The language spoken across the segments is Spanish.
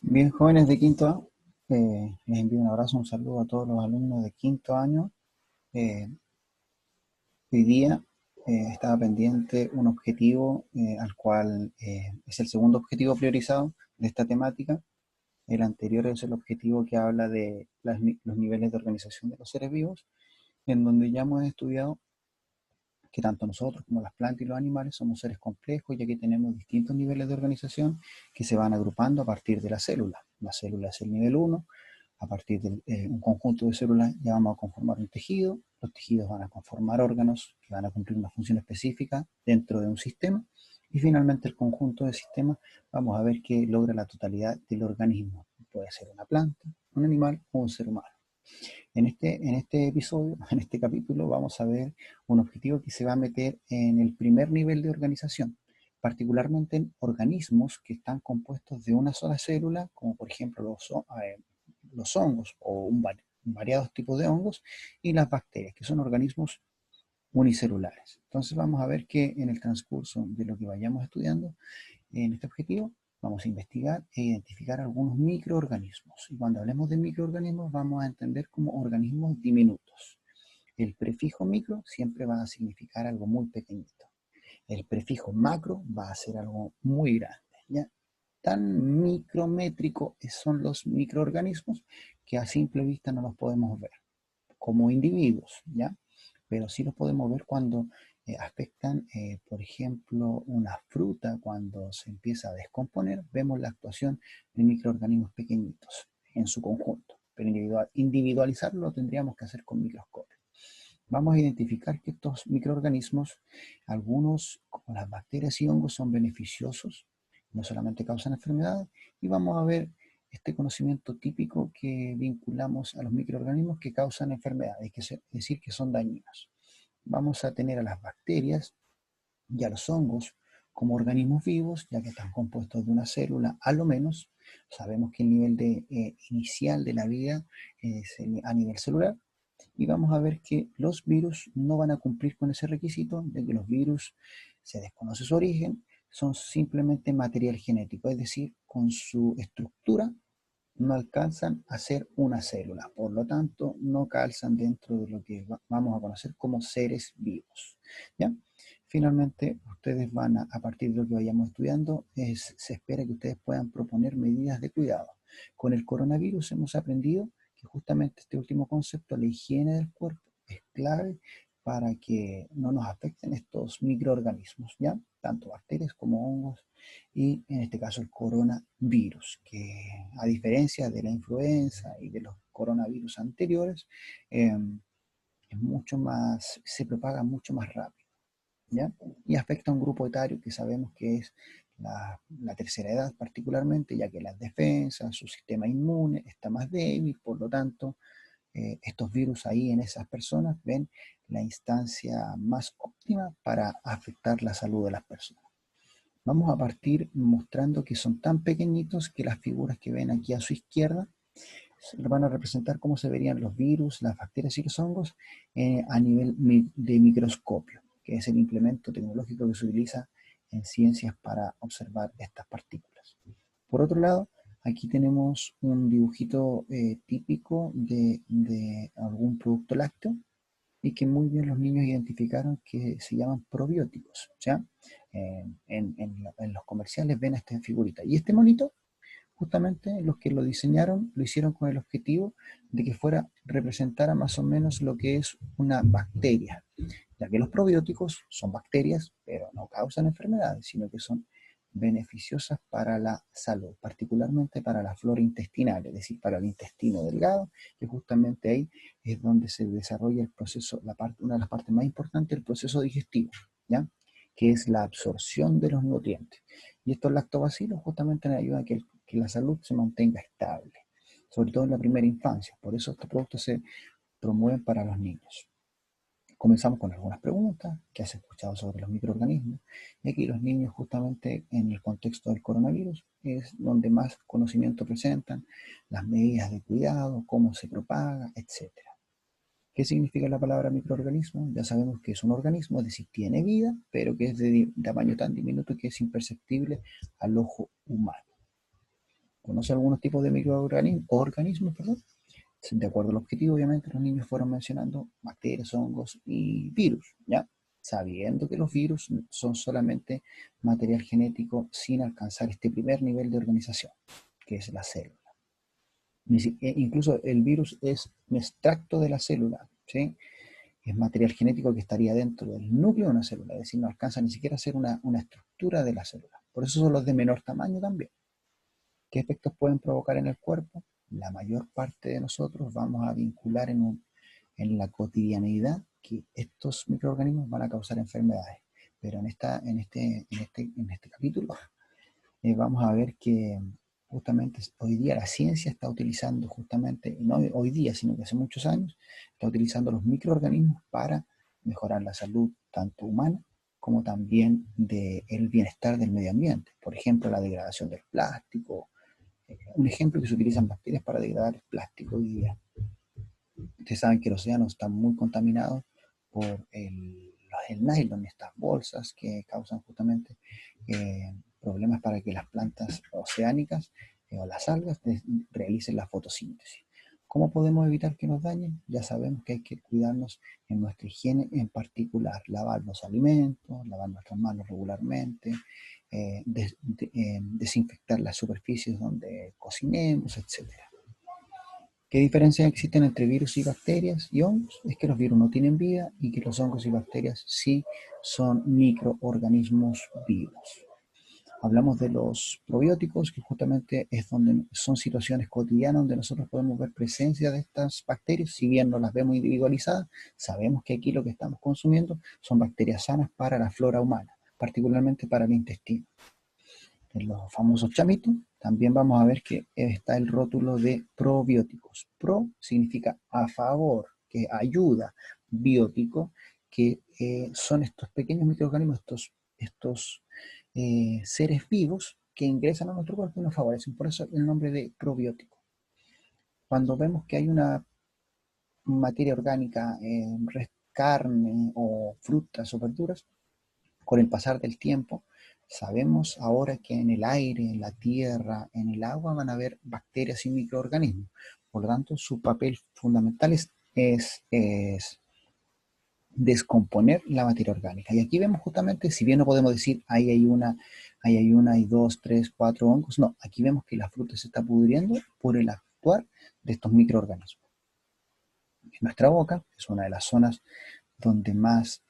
Bien, jóvenes de quinto A, les envío un abrazo, un saludo a todos los alumnos de quinto año. Eh, Hoy día estaba pendiente un objetivo al cual es el segundo objetivo priorizado de esta temática. El anterior es el objetivo que habla de los niveles de organización de los seres vivos, en donde ya hemos estudiado que tanto nosotros como las plantas y los animales somos seres complejos, ya que tenemos distintos niveles de organización que se van agrupando a partir de la célula. La célula es el nivel uno. A partir de un conjunto de células ya vamos a conformar un tejido. Los tejidos van a conformar órganos que van a cumplir una función específica dentro de un sistema. Y finalmente el conjunto de sistemas vamos a ver que logra la totalidad del organismo. Puede ser una planta, un animal o un ser humano. En este episodio, en este capítulo, vamos a ver un objetivo que se va a meter en el primer nivel de organización, particularmente en organismos que están compuestos de una sola célula, como por ejemplo los hongos o variados tipos de hongos, y las bacterias, que son organismos unicelulares. Entonces vamos a ver que en el transcurso de lo que vayamos estudiando, en este objetivo vamos a investigar e identificar algunos microorganismos. Y cuando hablemos de microorganismos vamos a entender como organismos diminutos. El prefijo micro siempre va a significar algo muy pequeñito. El prefijo macro va a ser algo muy grande. ¿Ya? Tan micrométrico son los microorganismos que a simple vista no los podemos ver como individuos, ¿ya? Pero sí los podemos ver cuando afectan, por ejemplo, una fruta, cuando se empieza a descomponer, vemos la actuación de microorganismos pequeñitos en su conjunto. Pero individualizarlo lo tendríamos que hacer con microscopio. Vamos a identificar que estos microorganismos, algunos, como las bacterias y hongos, son beneficiosos, no solamente causan enfermedades, y vamos a ver este conocimiento típico que vinculamos a los microorganismos que causan enfermedades, es decir, que son dañinos. Vamos a tener a las bacterias y a los hongos como organismos vivos, ya que están compuestos de una célula, a lo menos. Sabemos que el nivel inicial de la vida es a nivel celular, y vamos a ver que los virus no van a cumplir con ese requisito, de que los virus se desconoce su origen, son simplemente material genético, es decir, con su estructura no alcanzan a ser una célula, por lo tanto no calzan dentro de lo que vamos a conocer como seres vivos. ¿Ya? Finalmente, ustedes a partir de lo que vayamos estudiando, se espera que ustedes puedan proponer medidas de cuidado. Con el coronavirus hemos aprendido que justamente este último concepto, la higiene del cuerpo, es clave para que no nos afecten estos microorganismos, ¿ya? Tanto bacterias como hongos, y en este caso el coronavirus, que a diferencia de la influenza y de los coronavirus anteriores, eh, se propaga mucho más rápido, ¿ya? Y afecta a un grupo etario que sabemos que es la tercera edad particularmente, ya que las defensas, su sistema inmune está más débil, por lo tanto, estos virus ahí en esas personas ven la instancia más óptima para afectar la salud de las personas. Vamos a partir mostrando que son tan pequeñitos que las figuras que ven aquí a su izquierda van a representar cómo se verían los virus, las bacterias y los hongos a nivel de microscopio, que es el implemento tecnológico que se utiliza en ciencias para observar estas partículas. Por otro lado, aquí tenemos un dibujito típico de algún producto lácteo, y que muy bien los niños identificaron que se llaman probióticos. O sea, en los comerciales ven esta figurita. Y este monito, justamente los que lo diseñaron, lo hicieron con el objetivo de que representara más o menos lo que es una bacteria, ya que los probióticos son bacterias, pero no causan enfermedades, sino que son beneficiosas para la salud, particularmente para la flora intestinal, es decir, para el intestino delgado, que justamente ahí es donde se desarrolla el proceso, una de las partes más importantes del proceso digestivo, ¿ya? Que es la absorción de los nutrientes. Y estos lactobacilos justamente ayudan a que la salud se mantenga estable, sobre todo en la primera infancia. Por eso estos productos se promueven para los niños. Comenzamos con algunas preguntas que has escuchado sobre los microorganismos. Y aquí los niños, justamente en el contexto del coronavirus, es donde más conocimiento presentan, las medidas de cuidado, cómo se propaga, etcétera. ¿Qué significa la palabra microorganismo? Ya sabemos que es un organismo, es decir, tiene vida, pero que es de tamaño tan diminuto que es imperceptible al ojo humano. conoce algunos tipos de microorganismos, perdón. De acuerdo al objetivo, obviamente, los niños fueron mencionando bacterias, hongos y virus, ¿ya? Sabiendo que los virus son solamente material genético sin alcanzar este primer nivel de organización, que es la célula. Incluso el virus es un extracto de la célula, ¿sí? Es material genético que estaría dentro del núcleo de una célula, es decir, no alcanza ni siquiera a ser una estructura de la célula. Por eso son los de menor tamaño también. ¿Qué efectos pueden provocar en el cuerpo? La mayor parte de nosotros vamos a vincular en la cotidianeidad que estos microorganismos van a causar enfermedades. Pero en este capítulo vamos a ver que justamente hoy día la ciencia está utilizando justamente, y no hoy día, sino que hace muchos años, está utilizando los microorganismos para mejorar la salud tanto humana como también del bienestar del medio ambiente. Por ejemplo, la degradación del plástico. Un ejemplo que se utilizan bacterias para degradar el plástico hoy día. Ustedes saben que los océanos están muy contaminados por el nylon, estas bolsas que causan justamente problemas para que las plantas oceánicas o las algas realicen la fotosíntesis. ¿Cómo podemos evitar que nos dañen? Ya sabemos que hay que cuidarnos en nuestra higiene en particular, lavar los alimentos, lavar nuestras manos regularmente, desinfectar las superficies donde cocinemos, etcétera. ¿Qué diferencias existen entre virus y bacterias y hongos? Es que los virus no tienen vida y que los hongos y bacterias sí son microorganismos vivos. Hablamos de los probióticos, que justamente es donde son situaciones cotidianas donde nosotros podemos ver presencia de estas bacterias, si bien no las vemos individualizadas, sabemos que aquí lo que estamos consumiendo son bacterias sanas para la flora humana, particularmente para el intestino. En los famosos chamitos, también vamos a ver que está el rótulo de probióticos. Pro significa a favor, que ayuda, biótico, que son estos pequeños microorganismos, estos seres vivos que ingresan a nuestro cuerpo y nos favorecen. Por eso el nombre de probiótico. Cuando vemos que hay una materia orgánica, carne o frutas o verduras, con el pasar del tiempo, sabemos ahora que en el aire, en la tierra, en el agua van a haber bacterias y microorganismos. Por lo tanto, su papel fundamental es descomponer la materia orgánica. Y aquí vemos justamente, si bien no podemos decir ahí hay una, hay dos, tres, cuatro hongos, no, aquí vemos que la fruta se está pudriendo por el actuar de estos microorganismos. En nuestra boca, que es una de las zonas donde más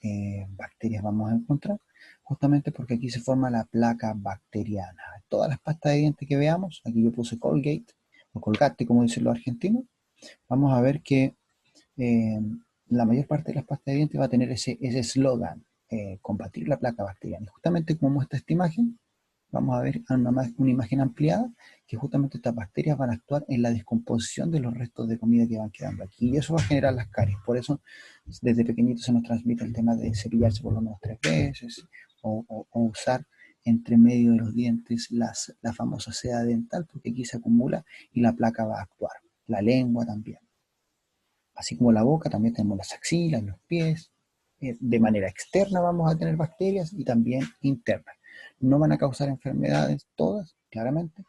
bacterias vamos a encontrar, justamente porque aquí se forma la placa bacteriana. Todas las pastas de dientes que veamos, aquí yo puse Colgate, o Colgate como dicen los argentinos, vamos a ver que eh, la mayor parte de las pastas de dientes va a tener ese eslogan, combatir la placa bacteriana. Y justamente como muestra esta imagen, vamos a ver una imagen ampliada que justamente estas bacterias van a actuar en la descomposición de los restos de comida que van quedando aquí y eso va a generar las caries. Por eso desde pequeñito se nos transmite el tema de cepillarse por lo menos 3 veces o usar entre medio de los dientes la famosa seda dental porque aquí se acumula y la placa va a actuar. La lengua también. Así como la boca, también tenemos las axilas, los pies. De manera externa vamos a tener bacterias y también internas. No van a causar enfermedades todas, claramente,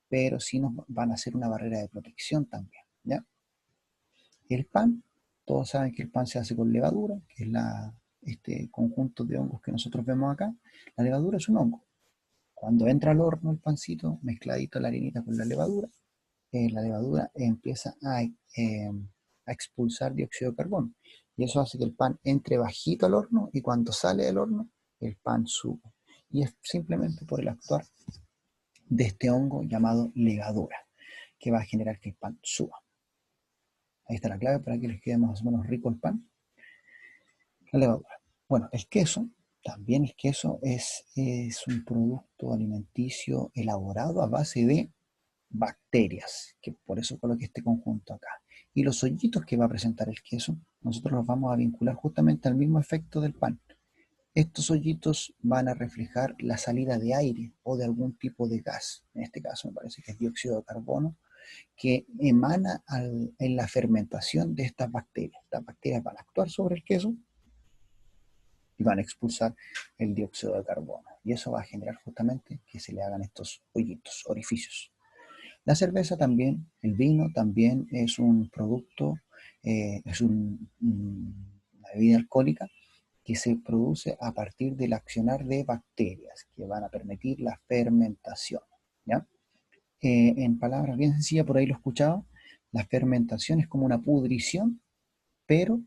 pero sí nos van a hacer una barrera de protección también, ¿ya? El pan, todos saben que el pan se hace con levadura, que es este conjunto de hongos que nosotros vemos acá. La levadura es un hongo. Cuando entra al horno el pancito, mezcladito la harinita con la levadura empieza a expulsar dióxido de carbono. Y eso hace que el pan entre bajito al horno y cuando sale del horno, el pan sube. Y es simplemente por el actuar de este hongo llamado levadura, que va a generar que el pan suba. Ahí está la clave para que les quede más o menos rico el pan. La levadura. Bueno, el queso, también el queso es un producto alimenticio elaborado a base de bacterias, que por eso coloqué este conjunto acá. Y los hoyitos que va a presentar el queso, nosotros los vamos a vincular justamente al mismo efecto del pan. Estos hoyitos van a reflejar la salida de aire o de algún tipo de gas. En este caso me parece que es dióxido de carbono, que emana en la fermentación de estas bacterias. Estas bacterias van a actuar sobre el queso y van a expulsar el dióxido de carbono. Y eso va a generar justamente que se le hagan estos hoyitos, orificios. La cerveza también, el vino también es un producto, una bebida alcohólica que se produce a partir del accionar de bacterias que van a permitir la fermentación. ¿Ya? En palabras bien sencillas, por ahí lo he escuchado, la fermentación es como una pudrición, pero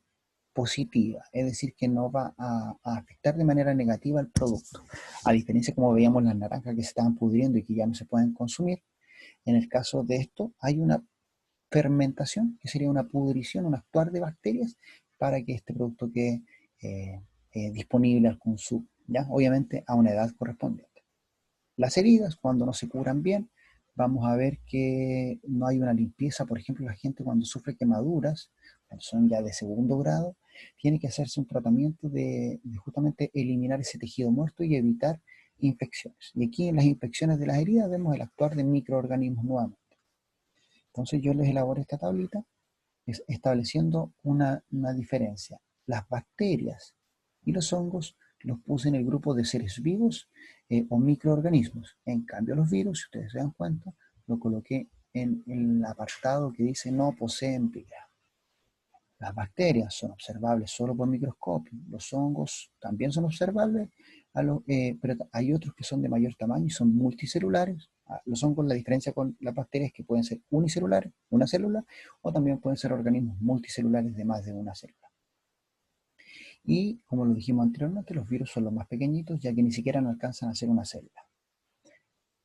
positiva, es decir, que no va a afectar de manera negativa al producto. A diferencia como veíamos las naranjas que se estaban pudriendo y que ya no se pueden consumir, en el caso de esto hay una fermentación, que sería una pudrición, un actuar de bacterias para que este producto quede disponible al consumo, ¿ya? Obviamente a una edad correspondiente. Las heridas, cuando no se curan bien, vamos a ver que no hay una limpieza. Por ejemplo, la gente cuando sufre quemaduras, cuando son ya de segundo grado, tiene que hacerse un tratamiento de justamente eliminar ese tejido muerto y evitar infecciones. Y aquí en las infecciones de las heridas vemos el actuar de microorganismos nuevamente. Entonces yo les elaboré esta tablita estableciendo una diferencia. Las bacterias y los hongos los puse en el grupo de seres vivos o microorganismos. En cambio, los virus, si ustedes se dan cuenta, lo coloqué en el apartado que dice no poseen vida. Las bacterias son observables solo por microscopio. Los hongos también son observables, pero hay otros que son de mayor tamaño y son multicelulares. Los hongos, la diferencia con las bacterias es que pueden ser unicelulares, una célula, o también pueden ser organismos multicelulares de más de una célula. Y como lo dijimos anteriormente, los virus son los más pequeñitos, ya que ni siquiera no alcanzan a ser una célula.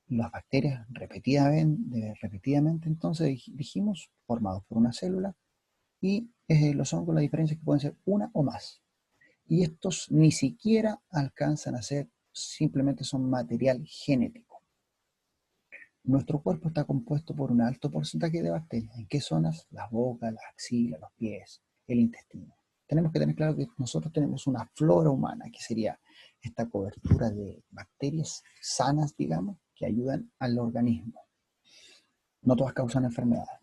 Las bacterias repetidamente entonces dijimos, formados por una célula, y los hongos, la diferencia es que pueden ser una o más. Y estos ni siquiera alcanzan a ser, simplemente son material genético. Nuestro cuerpo está compuesto por un alto porcentaje de bacterias. ¿En qué zonas? Las bocas, las axilas, los pies, el intestino. Tenemos que tener claro que nosotros tenemos una flora humana, que sería esta cobertura de bacterias sanas, digamos, que ayudan al organismo. No todas causan enfermedades.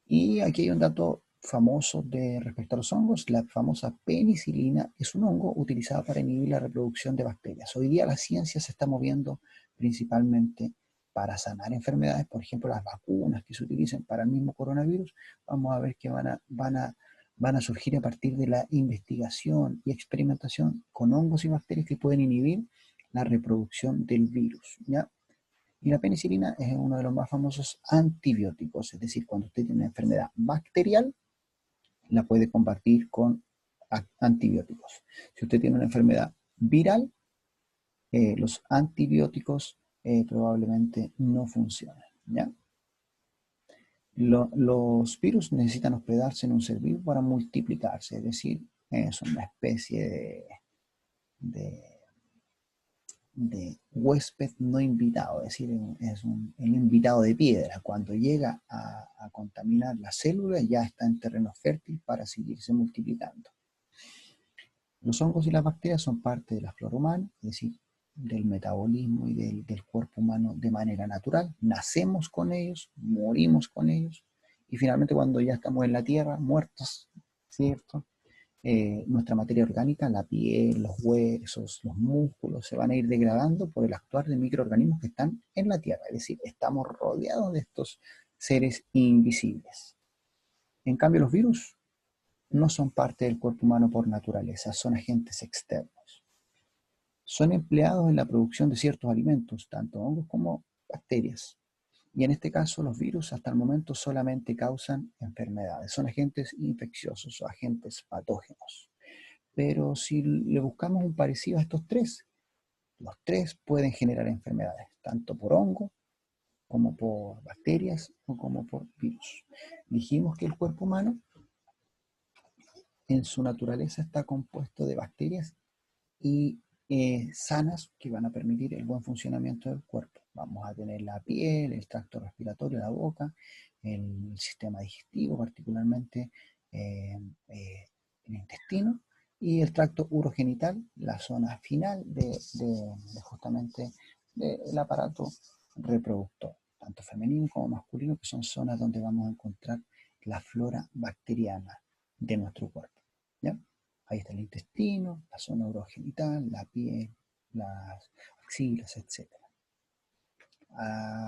Y aquí hay un dato famoso de respecto a los hongos. La famosa penicilina es un hongo utilizado para inhibir la reproducción de bacterias. Hoy día la ciencia se está moviendo principalmente para sanar enfermedades. Por ejemplo, las vacunas que se utilizan para el mismo coronavirus, vamos a ver que van a surgir a partir de la investigación y experimentación con hongos y bacterias que pueden inhibir la reproducción del virus, ¿ya? Y la penicilina es uno de los más famosos antibióticos, es decir, cuando usted tiene una enfermedad bacterial, la puede combatir con antibióticos. Si usted tiene una enfermedad viral, los antibióticos probablemente no funcionen, ¿ya? Los virus necesitan hospedarse en un ser vivo para multiplicarse, es decir, es una especie de de huésped no invitado, es decir, es un invitado de piedra. Cuando llega a contaminar las células, ya está en terreno fértil para seguirse multiplicando. Los hongos y las bacterias son parte de la flora humana, es decir, del metabolismo y del cuerpo humano de manera natural. Nacemos con ellos, morimos con ellos, y finalmente cuando ya estamos en la tierra, muertos, ¿cierto? Nuestra materia orgánica, la piel, los huesos, los músculos, se van a ir degradando por el actuar de microorganismos que están en la Tierra. Es decir, estamos rodeados de estos seres invisibles. En cambio, los virus no son parte del cuerpo humano por naturaleza, son agentes externos. Son empleados en la producción de ciertos alimentos, tanto hongos como bacterias. Y en este caso, los virus hasta el momento solamente causan enfermedades. Son agentes infecciosos o agentes patógenos. Pero si le buscamos un parecido a estos tres, los tres pueden generar enfermedades, tanto por hongo, como por bacterias o como por virus. Dijimos que el cuerpo humano en su naturaleza está compuesto de bacterias y sanas que van a permitir el buen funcionamiento del cuerpo. Vamos a tener la piel, el tracto respiratorio, la boca, el sistema digestivo, particularmente el intestino, y el tracto urogenital, la zona final de justamente del aparato reproductor, tanto femenino como masculino, que son zonas donde vamos a encontrar la flora bacteriana de nuestro cuerpo. ¿Ya? Ahí está el intestino, la zona urogenital, la piel, las axilas, etc.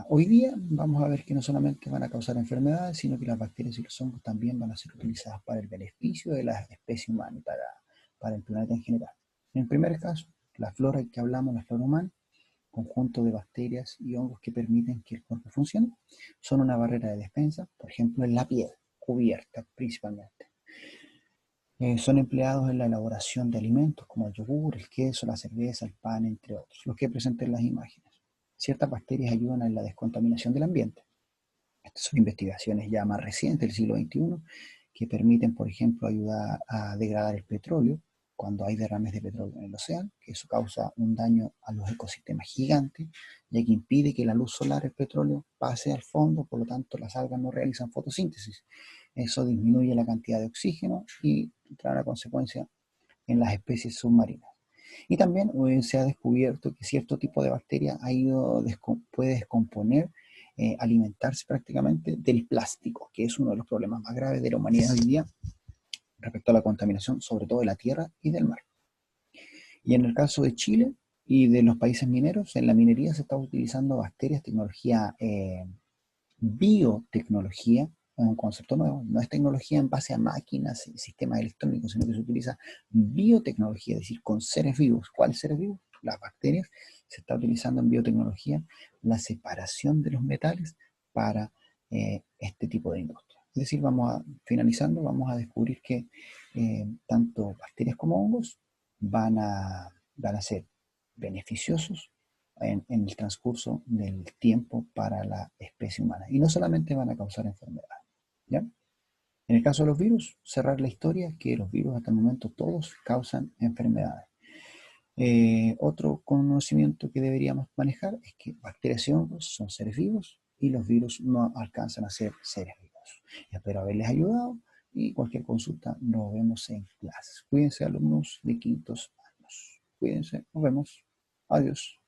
Hoy día vamos a ver que no solamente van a causar enfermedades, sino que las bacterias y los hongos también van a ser utilizadas para el beneficio de la especie humana y para el planeta en general. En el primer caso, la flora que hablamos, la flora humana, conjunto de bacterias y hongos que permiten que el cuerpo funcione, son una barrera de defensa, por ejemplo, en la piel, cubierta principalmente. Son empleados en la elaboración de alimentos como el yogur, el queso, la cerveza, el pan, entre otros, los que presenté en las imágenes. Ciertas bacterias ayudan en la descontaminación del ambiente. Estas son investigaciones ya más recientes del siglo XXI que permiten, por ejemplo, ayudar a degradar el petróleo cuando hay derrames de petróleo en el océano, que eso causa un daño a los ecosistemas gigantes, ya que impide que la luz solar, el petróleo, pase al fondo, por lo tanto las algas no realizan fotosíntesis. Eso disminuye la cantidad de oxígeno y trae una consecuencia en las especies submarinas. Y también se ha descubierto que cierto tipo de bacteria puede descomponer, alimentarse prácticamente del plástico, que es uno de los problemas más graves de la humanidad hoy día respecto a la contaminación, sobre todo de la tierra y del mar. Y en el caso de Chile y de los países mineros, en la minería se está utilizando bacterias, tecnología, biotecnología, es un concepto nuevo, no es tecnología en base a máquinas y sistemas electrónicos, sino que se utiliza biotecnología, es decir, con seres vivos. ¿Cuáles seres vivos? Las bacterias. Se está utilizando en biotecnología la separación de los metales para este tipo de industria. Es decir, finalizando, vamos a descubrir que tanto bacterias como hongos van a ser beneficiosos en el transcurso del tiempo para la especie humana. Y no solamente van a causar enfermedades. ¿Ya? En el caso de los virus, cerrar la historia que los virus hasta el momento todos causan enfermedades. Otro conocimiento que deberíamos manejar es que bacterias y hongos son seres vivos y los virus no alcanzan a ser seres vivos. Espero haberles ayudado y cualquier consulta nos vemos en clases. Cuídense, alumnos de quintos años. Cuídense, nos vemos. Adiós.